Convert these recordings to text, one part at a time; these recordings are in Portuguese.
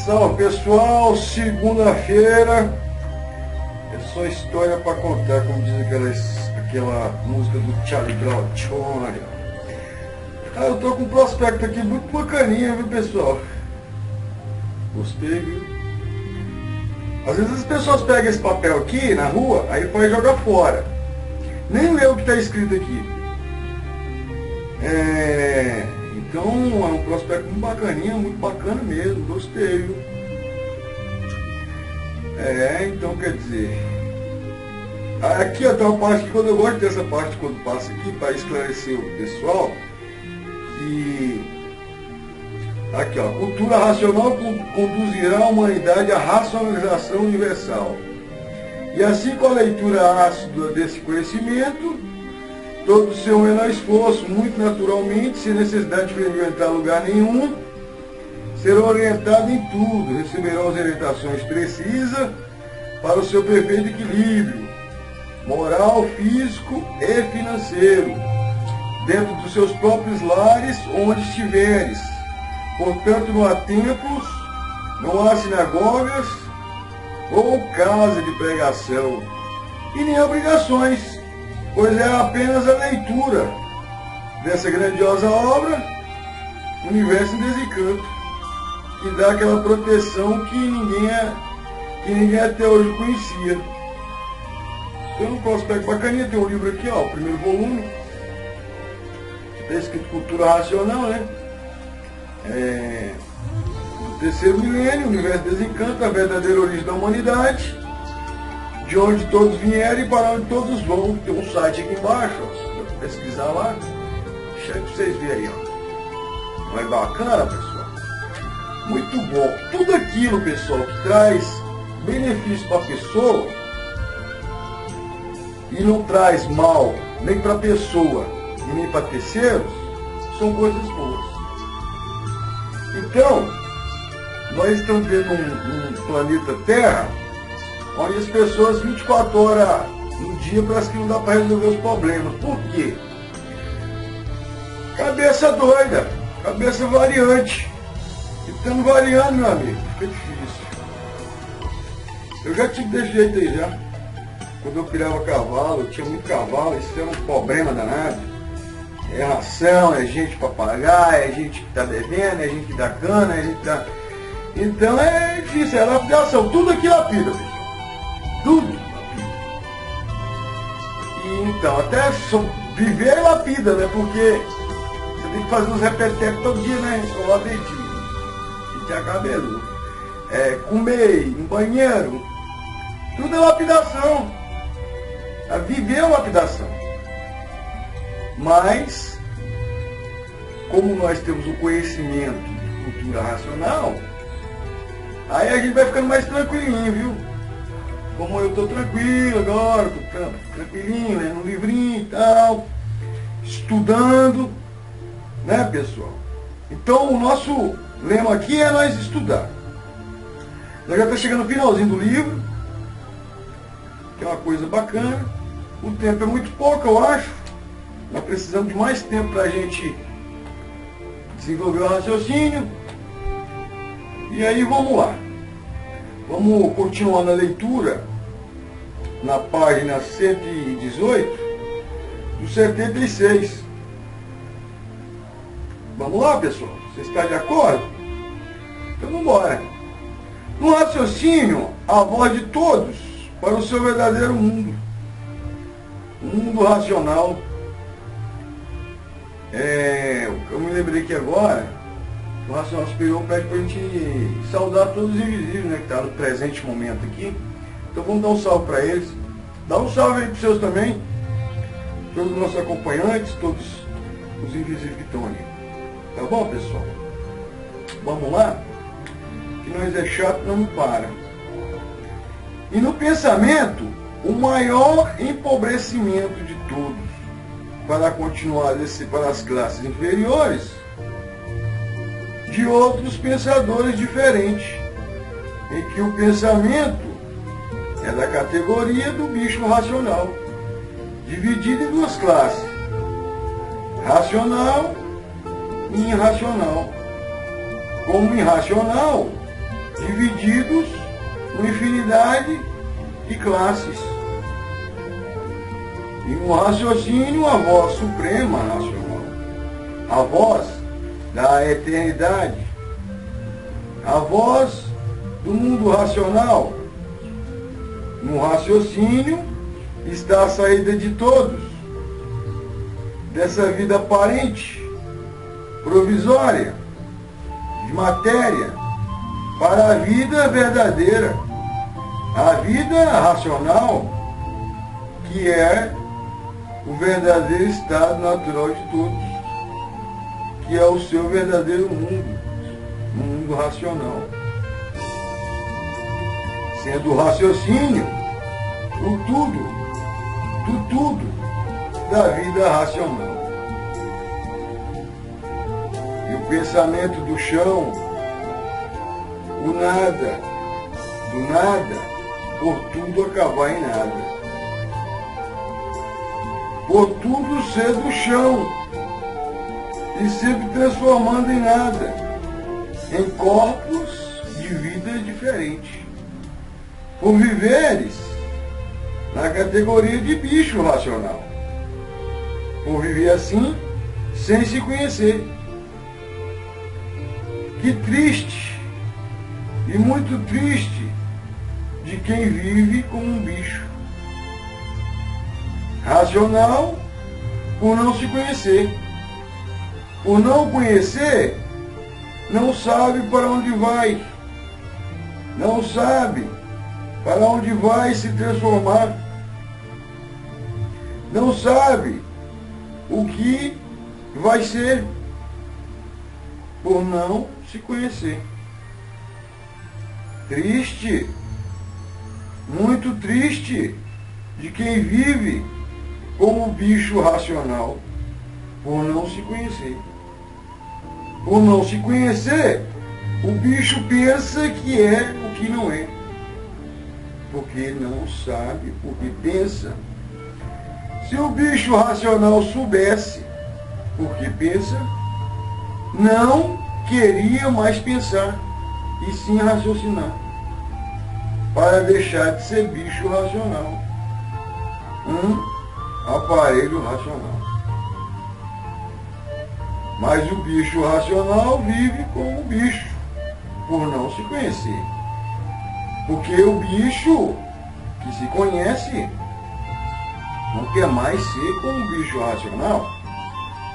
Salve pessoal, segunda-feira é só história para contar, como diz aquela música do Charlie Brown. Eu tô com um prospecto aqui muito bacaninha, viu pessoal? Gostei, viu? Às vezes as pessoas pegam esse papel aqui na rua, aí vai jogar fora. Nem lê o que está escrito aqui. Então é um prospecto muito bacaninha, muito bacana mesmo, gostei, viu? Então quer dizer, aqui tem uma parte que eu gosto dessa parte quando passa aqui, para esclarecer o pessoal, que aqui ó, cultura racional conduzirá a humanidade à racionalização universal. E assim com a leitura ácida desse conhecimento, todo o seu menor esforço, muito naturalmente, sem necessidade de frequentar lugar nenhum, será orientado em tudo, receberá as orientações precisas para o seu perfeito equilíbrio moral, físico e financeiro, dentro dos seus próprios lares, onde estiveres. Portanto, não há templos, não há sinagogas ou casa de pregação, e nem obrigações, pois é apenas a leitura dessa grandiosa obra, Universo em Desencanto, que dá aquela proteção que ninguém até hoje conhecia. Tem um prospecto bacaninha, tem um livro aqui, ó, o primeiro volume, está escrito Cultura Racional, né? O terceiro milênio, Universo em Desencanto, a verdadeira origem da humanidade, de onde todos vieram e para onde todos vão. Tem um site aqui embaixo, ó, se pesquisar lá, deixa aí pra vocês verem aí, ó. Não é bacana, pessoal? Muito bom. Tudo aquilo, pessoal, que traz benefício para a pessoa e não traz mal nem para a pessoa e nem para terceiros, são coisas boas. Então, nós estamos vendo um planeta Terra onde as pessoas 24 horas no dia parece que não dá para resolver os problemas. Por quê? Cabeça doida, cabeça variante. E estamos variando, meu amigo, fica difícil. Eu já tive desse jeito aí já. Quando eu criava cavalo, eu tinha muito cavalo, isso era um problema danado. É ração, é gente para pagar, é gente que está devendo, é gente que dá cana, é gente que dá... Então é difícil, é lapidação, tudo aqui lapida, pessoal. Tudo lapida. E então, até viver é lapida, né? Porque você tem que fazer uns repetecos todo dia, né? Escovar dentinho, pentear cabelo, comer, ir no banheiro, tudo é lapidação. A viver é lapidação. Mas, como nós temos o conhecimento de cultura racional, aí a gente vai ficando mais tranquilinho, viu? Como eu estou tranquilo agora, estou tranquilinho, lendo um livrinho e tal, estudando, né, pessoal? Então, o nosso lema aqui é nós estudar. Nós já estamos chegando no finalzinho do livro, que é uma coisa bacana. O tempo é muito pouco, eu acho. Nós precisamos de mais tempo para a gente desenvolver o raciocínio. E aí vamos lá. Vamos continuar na leitura, na página 118, do 76. Vamos lá, pessoal? Você está de acordo? Então vamos embora. No raciocínio, a voz de todos para o seu verdadeiro mundo. O mundo racional. Eu me lembrei que agora, o Racional Superior pede para a gente saudar todos os invisíveis, né, que estão no presente momento aqui. Então vamos dar um salve para eles. Dá um salve aí para os seus também, todos os nossos acompanhantes, todos os invisíveis que estão ali. Tá bom, pessoal? Vamos lá? Que nós é chato, não para. E no pensamento, o maior empobrecimento de todos, para continuar para as classes inferiores, de outros pensadores diferentes, em que o pensamento é da categoria do bicho racional, dividido em duas classes, racional e irracional. Como irracional, divididos uma infinidade de classes. E no raciocínio, a voz suprema racional, a voz da eternidade, a voz do mundo racional. No raciocínio está a saída de todos dessa vida aparente, provisória, de matéria, para a vida verdadeira, a vida racional, que é o verdadeiro estado natural de todos, que é o seu verdadeiro mundo, o mundo racional. Sendo o raciocínio o tudo, do tudo da vida racional. E o pensamento do chão, o nada, do nada, por tudo acabar em nada. Por tudo ser do chão e sempre transformando em nada, em corpos de vida diferentes. Por viveres na categoria de bicho racional. Por viver assim, sem se conhecer. Que triste, e muito triste, de quem vive como um bicho. Racional por não se conhecer. Por não conhecer, não sabe para onde vai. Não sabe para onde vai se transformar. Não sabe o que vai ser por não se conhecer. Triste, muito triste, de quem vive como bicho racional, por não se conhecer. Por não se conhecer, o bicho pensa que é o que não é, porque não sabe o que pensa. Se o bicho racional soubesse o que pensa, não queria mais pensar, e sim raciocinar, para deixar de ser bicho racional, um aparelho racional. Mas o bicho racional vive como bicho, por não se conhecer. Porque o bicho que se conhece não quer mais ser como um bicho racional,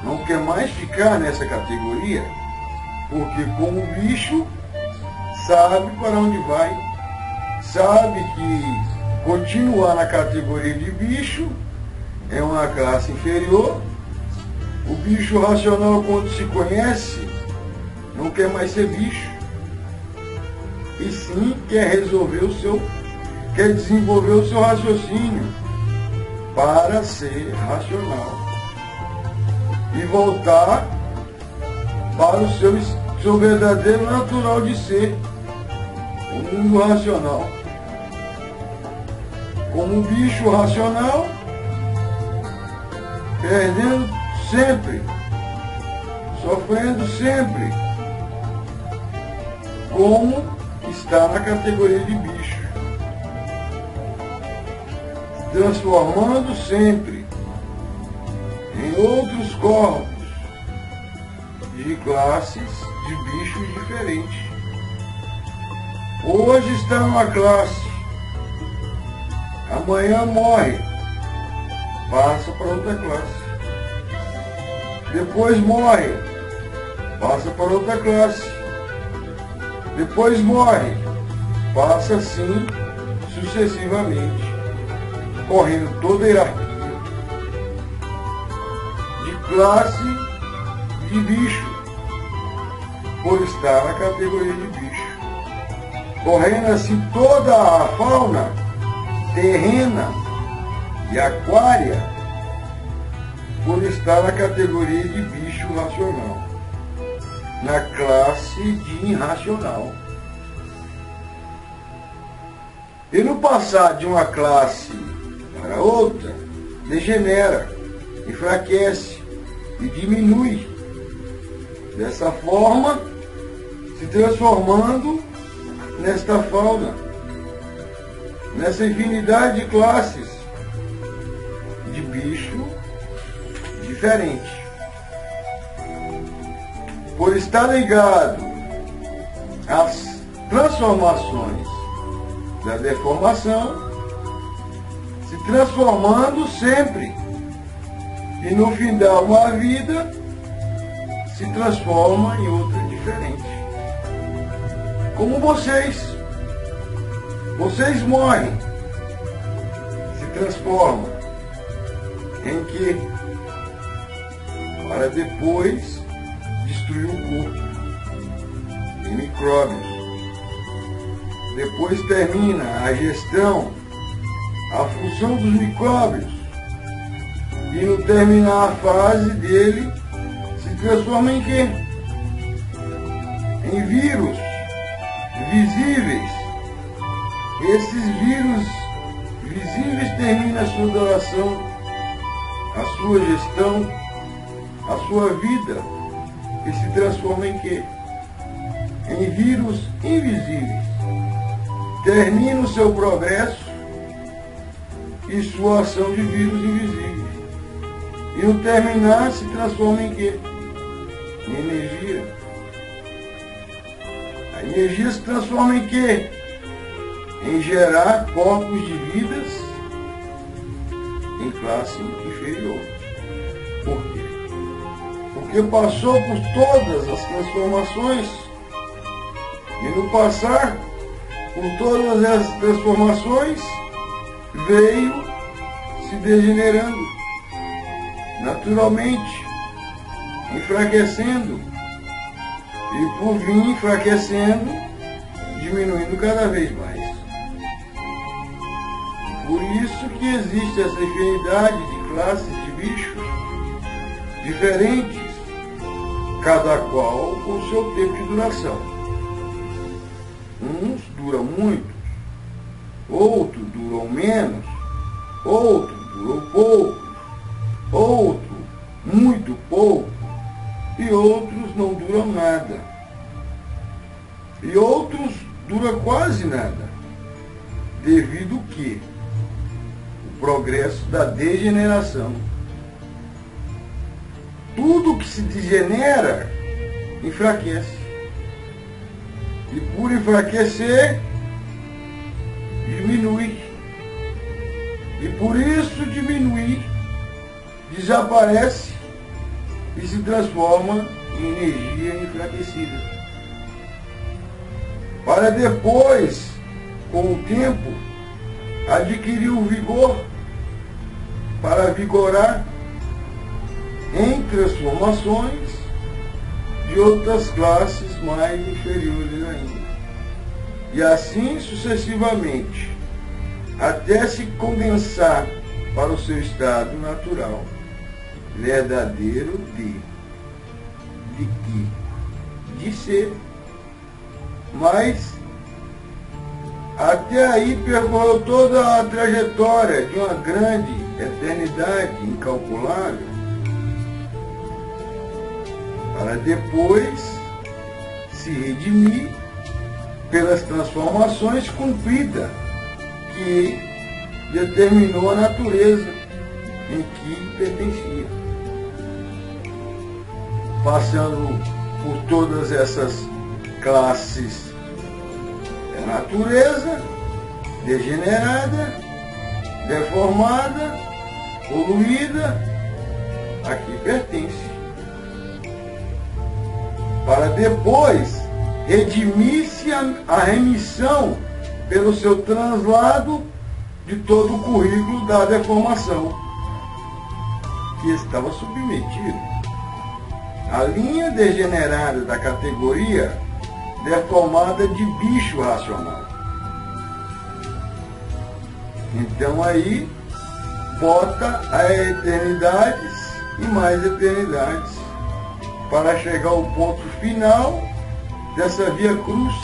não quer mais ficar nessa categoria, porque como bicho sabe para onde vai, sabe que continuar na categoria de bicho é uma classe inferior. O bicho racional, quando se conhece, não quer mais ser bicho, e sim quer desenvolver o seu raciocínio para ser racional e voltar para o seu verdadeiro natural de ser, o mundo racional. Como um bicho racional, perdendo sempre, sofrendo sempre, como está na categoria de bicho, transformando sempre em outros corpos de classes de bichos diferentes. Hoje está numa classe, amanhã morre, passa para outra classe. Depois morre, passa para outra classe. Depois morre, passa assim sucessivamente, correndo toda a hierarquia de classe de bicho, por estar na categoria de bicho. Correndo assim toda a fauna terrena e aquária, por estar na categoria de bicho racional, na classe de irracional. E no passar de uma classe para outra, degenera, enfraquece e diminui. Dessa forma, se transformando nesta fauna, nessa infinidade de classes de bicho diferente. Por estar ligado às transformações da deformação, se transformando sempre, e no final uma vida se transforma em outra diferente. Como vocês morrem, se transformam em que? Para depois destruir o corpo em micróbios. Depois termina a gestão, a função dos micróbios, e no terminar a fase dele se transforma em quê? Em vírus visíveis. Esses vírus visíveis terminam a sua duração, a sua gestão, a sua vida, e se transforma em quê? Em vírus invisíveis. Termina o seu progresso e sua ação de vírus invisíveis. E no terminar se transforma em quê? Em energia. A energia se transforma em quê? Em gerar corpos de vidas em classe inferior. Por quê? Porque passou por todas as transformações, e no passar por todas essas transformações veio se degenerando, naturalmente, enfraquecendo, e por vir enfraquecendo, diminuindo cada vez mais. Por isso que existe essa infinidade de classes de bichos diferentes, cada qual com o seu tempo de duração. Uns duram muito, outros duram menos, outros duram pouco, outros muito pouco, e outros não duram nada. E outros duram quase nada, devido a quê? O progresso da degeneração. Tudo que se degenera enfraquece. E por enfraquecer, diminui. E por isso diminuir, desaparece e se transforma em energia enfraquecida. Para depois, com o tempo, adquirir o vigor para vigorar em transformações de outras classes mais inferiores ainda. E assim sucessivamente, até se condensar para o seu estado natural, verdadeiro de ser, mas até aí percorreu toda a trajetória de uma grande eternidade incalculável, para depois se redimir pelas transformações cumpridas que determinou a natureza em que pertencia. Passando por todas essas classes da natureza, degenerada, deformada, poluída, aqui pertence. Para depois redimir-se a remissão pelo seu translado de todo o currículo da deformação que estava submetido. A linha degenerada da categoria deformada de bicho racional. Então aí bota a eternidades e mais eternidades para chegar ao ponto final dessa via cruz,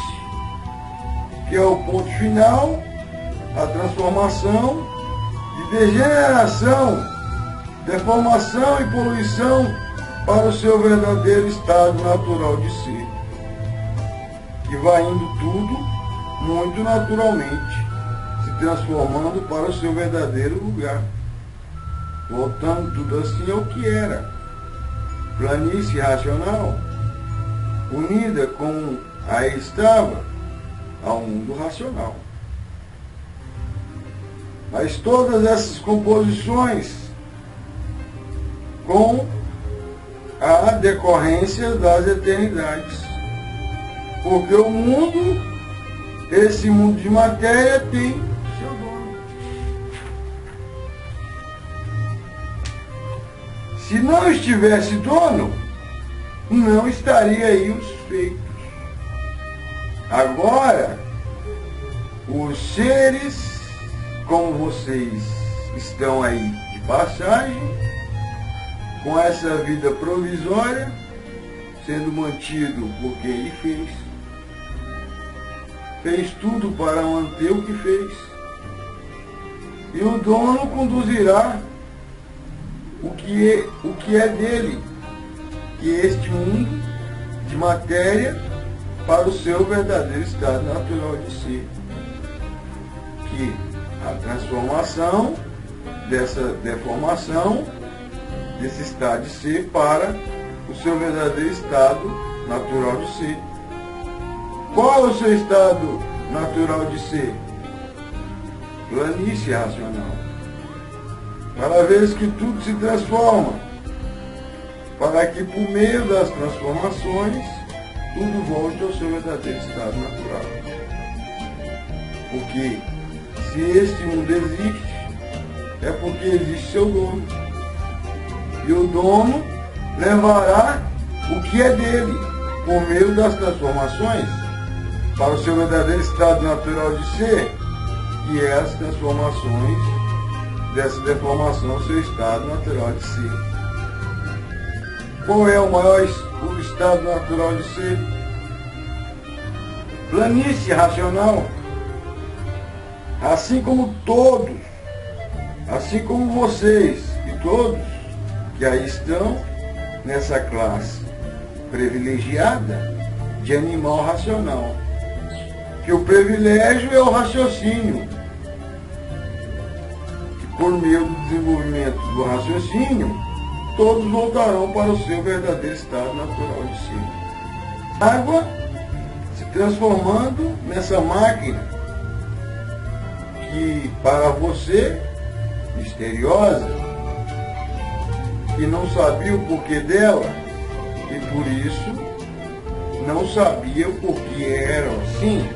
que é o ponto final, a transformação de degeneração, deformação e poluição para o seu verdadeiro estado natural de ser, que vai indo tudo muito naturalmente, se transformando para o seu verdadeiro lugar, voltando tudo assim ao que era. Planície racional, unida com aí estava ao mundo racional. Mas todas essas composições com a decorrência das eternidades. Porque o mundo, esse mundo de matéria, tem seu dono. Se não estivesse dono, não estaria aí os feitos. Agora, os seres, como vocês estão aí de passagem, com essa vida provisória, sendo mantido porque ele fez tudo para manter o que fez. E o dono conduzirá o que é dele, que é este mundo de matéria, para o seu verdadeiro estado natural de ser. Que a transformação dessa deformação, desse estado de ser, para o seu verdadeiro estado natural de ser. Qual é o seu estado natural de ser? Planície racional. Para ver que tudo se transforma, para que por meio das transformações tudo volte ao seu verdadeiro estado natural. Porque se este mundo existe, é porque existe seu dono. E o dono levará o que é dele, por meio das transformações, para o seu verdadeiro estado natural de ser, que é as transformações dessa deformação, seu estado natural de ser. Qual é o estado natural de ser? Planície racional. Assim como todos, assim como vocês e todos que aí estão nessa classe privilegiada de animal racional, que o privilégio é o raciocínio, que por meio do desenvolvimento do raciocínio, todos voltarão para o seu verdadeiro estado natural de ser. Água se transformando nessa máquina que para você, misteriosa, que não sabia o porquê dela, e por isso não sabia o porquê era assim.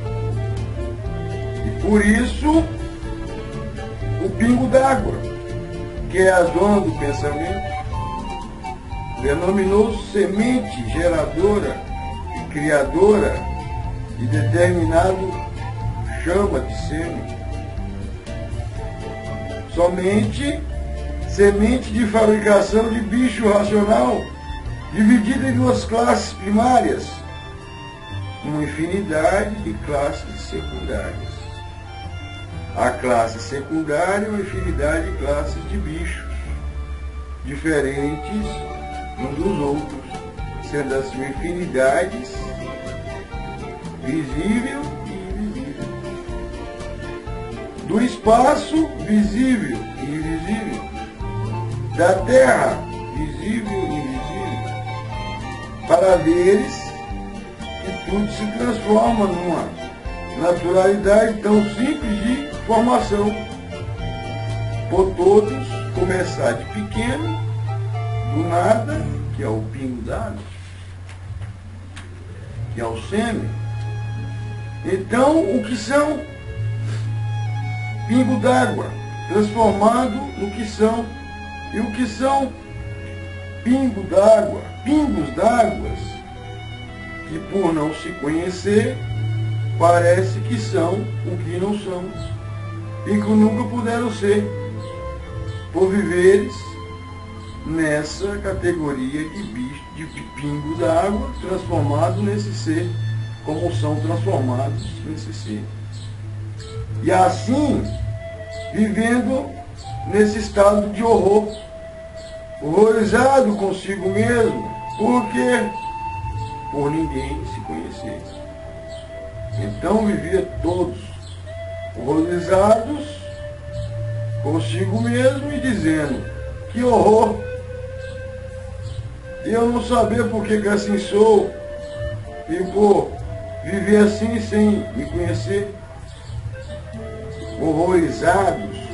E por isso, o pingo d'água, que é a dona do pensamento, denominou-se semente geradora e criadora de determinado chama de sêmen. Somente semente de fabricação de bicho racional, dividida em duas classes primárias, uma infinidade de classes secundárias. A classe secundária é uma infinidade de classes de bichos, diferentes uns dos outros, sendo assim infinidades visível e invisível. Do espaço, visível e invisível. Da terra, visível e invisível. Para veres que tudo se transforma numa naturalidade tão simples de formação. Por todos começar de pequeno, do nada, que é o pingo d'água, que é o sêmen. Então, o que são pingo d'água, transformado no que são, e o que são pingo d'água, pingos d'águas, que por não se conhecer, parece que são o que não são, e que nunca puderam ser, por viveres nessa categoria de bicho, de pingo d'água, transformado nesse ser, como são transformados nesse ser. E assim, vivendo nesse estado de horror, horrorizado consigo mesmo, porque por ninguém se conhecer. Então vivia todos horrorizados consigo mesmo e dizendo, que horror! E eu não saber por que assim sou, e por viver assim sem me conhecer, horrorizados,